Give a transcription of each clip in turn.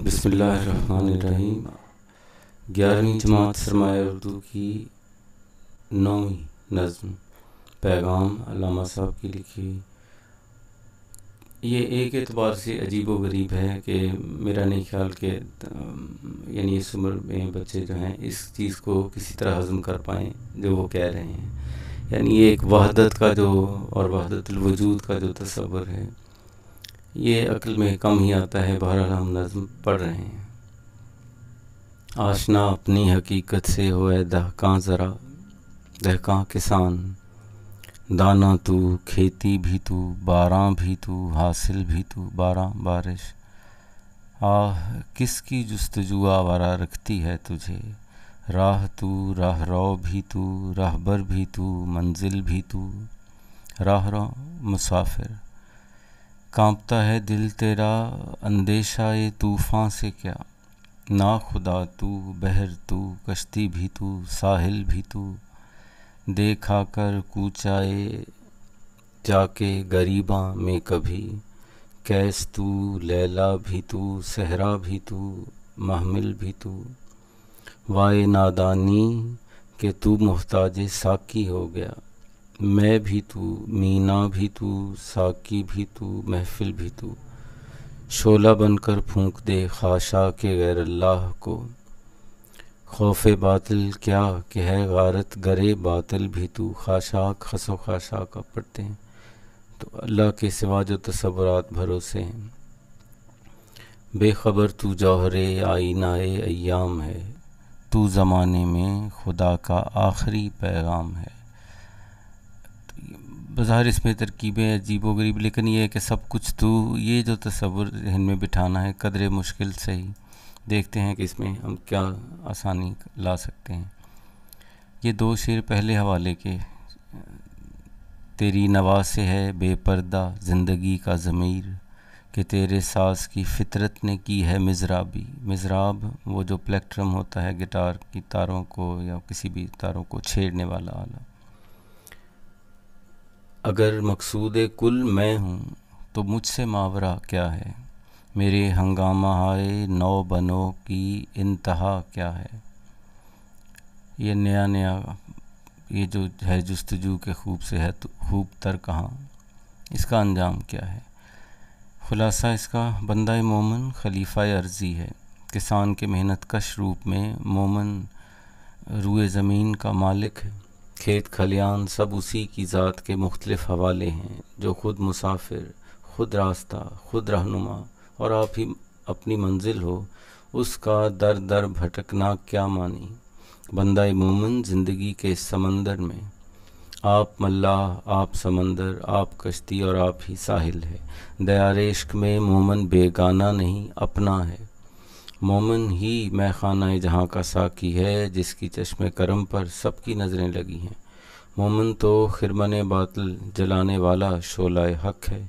بسم اللہ الرحمن الرحیم 11ویں جماعت سرمایہ اردو کی 9ویں نظم پیغام علامہ صاحب کی لکھی. یہ ایک اعتبار سے عجیب و غریب ہے کہ میرا نہیں خیال کہ یعنی اس عمر میں بچے جو ہیں اس چیز کو کسی طرح ہضم کر پائیں جو وہ کہہ رہے ہیں. یعنی یہ ایک وحدت کا جو اور وحدت الوجود کا جو تصور ہے یہ عقل میں کم ہی آتا ہے. بہرحال ہم نظم پڑھ رہے ہیں. آشنا اپنی حقیقت سے ہو اے دہقاں ذرا، دہقاں کسان، دانا تو، کھیتی بھی تو، باراں بھی تو، حاصل بھی تو، باراں بارش. آہ کس کی جستجو آوارہ رکھتی ہے تجھے، راہ تو، راہ رو بھی تو، راہبر بھی تو، منزل بھی تو، راہ رو مسافر. کانپتا ہے دل تیرا اندیشہ طوفاں سے کیا، ناخدا تو، بحر تو، کشتی بھی تو، ساحل بھی تو. دیکھ آ کر کوچائے جا کے غریباں میں کبھی، کیس تو، لیلا بھی تو، صحرا بھی تو، محمل بھی تو. وائے نادانی کہ تو محتاج ساقی ہو گیا، میں بھی تو، مینا بھی تو، ساقی بھی تو، محفل بھی تو. شعلہ بن کر پھونک دے خاشاک غیر اللہ کو، خوف باطل کیا کہ ہے غارت گرے باطل بھی تو. خاشاک خس و خاشاک آپ پڑھتے ہیں تو اللہ کے سوا جو تصورات بھروسے ہیں. بے خبر تو جوہر آئینہ ایام ہے، تو زمانے میں خدا کا آخری پیغام ہے. بظاہر اس میں ترکیبیں عجیب و غریب، لیکن یہ ہے کہ سب کچھ تو، یہ جو تصور ذہن میں بٹھانا ہے قدرے مشکل سے ہی. دیکھتے ہیں کہ اس میں ہم کیا آسانی لا سکتے ہیں. یہ دو شعر پہلے حوالے کے. تیری نوا سے ہے بے پردہ زندگی کا ضمیر، کہ تیرے ساز کی فطرت نے کی ہے مضرابی. مضراب وہ جو پلیکٹرم ہوتا ہے گٹار کی تاروں کو یا کسی بھی تاروں کو چھیڑنے والا آلہ. اگر مقصود کل میں ہوں تو مجھ سے ماورا کیا ہے، میرے ہنگامہ ہائے نو بنو کی انتہا کیا ہے. یہ نیا یہ جو ہے جستجو کے خوب سے ہے تو خوب تر کہاں، اس کا انجام کیا ہے. خلاصہ اس کا، بندہ مومن خلیفہ عرضی ہے. کسان کے محنت کش روپ میں مومن روئے زمین کا مالک ہے. کھیت کھلیان سب اسی کی ذات کے مختلف حوالے ہیں، جو خود مسافر، خود راستہ، خود رہنما اور آپ ہی اپنی منزل ہو. اس کا در در بھٹکنا کیا مانی. بندہ مومن زندگی کے اس سمندر میں، آپ ملاح، آپ سمندر، آپ کشتی اور آپ ہی ساحل ہے. دیار عشق میں مومن بیگانہ نہیں اپنا ہے. مومن ہی مے خانہ جہاں کا ساقی ہے، جس کی چشم کرم پر سب کی نظریں لگی ہیں. مومن تو خرمن باطل جلانے والا شعلہ حق ہے.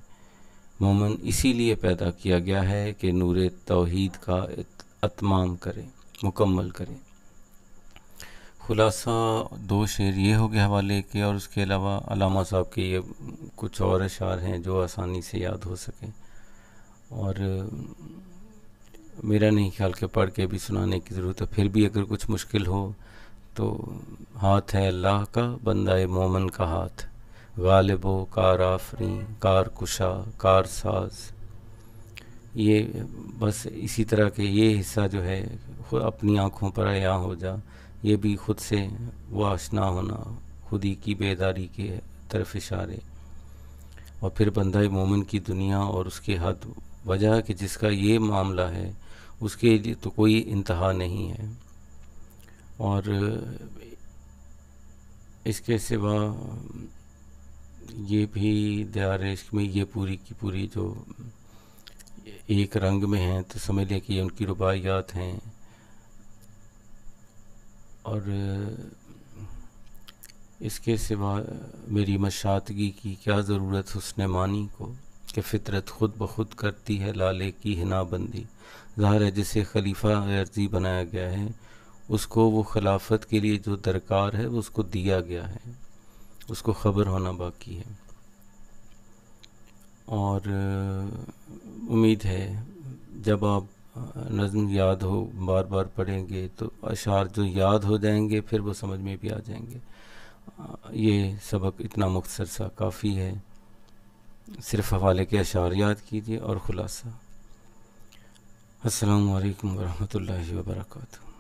مومن اسی لیے پیدا کیا گیا ہے کہ نور توحید کا اتمام کرے، مکمل کرے. خلاصہ دو شعر یہ ہو گئے حوالے کے، اور اس کے علاوہ علامہ صاحب کے یہ کچھ اور اشعار ہیں جو آسانی سے یاد ہو سکیں. اور میرا نہیں خیال کہ پڑھ کے بھی سنانے کی ضرورت ہے. پھر بھی اگر کچھ مشکل ہو تو ہاتھ ہے اللہ کا، بندہ مومن کا ہاتھ، غالب و کار آفریں، کار کشا، کار ساز. یہ بس اسی طرح کے یہ حصہ جو ہے خود اپنی آنکھوں پر عیاں ہو جا، یہ بھی خود سے وہ آشنا ہونا، خودی کی بیداری کے طرف اشارے. اور پھر بندہ مومن کی دنیا اور اس کے حد، وجہ کہ جس کا یہ معاملہ ہے اس کے لیے تو کوئی انتہا نہیں ہے. اور اس کے سوا یہ بھی دیار عشق میں یہ پوری کی پوری جو ایک رنگ میں ہیں تو سمجھ لیں کہ یہ ان کی رباعیات ہیں. اور اس کے سوا میری مشاطگی کی کیا ضرورت حسن معنی کو، کہ فطرت خود بخود کرتی ہے لالے کی حنا بندی. ظاہر ہے جسے خلیفہ عرضی بنایا گیا ہے اس کو وہ خلافت کے لیے جو درکار ہے اس کو دیا گیا ہے، اس کو خبر ہونا باقی ہے. اور امید ہے جب آپ نظم یاد ہو، بار بار پڑھیں گے تو اشعار جو یاد ہو جائیں گے پھر وہ سمجھ میں بھی آ جائیں گے۔ یہ سبق اتنا مختصر سا کافی ہے، صرف حوالے کے اشعار یاد کیجیے اور خلاصہ۔ السلام علیکم ورحمۃ اللہ وبرکاتہ۔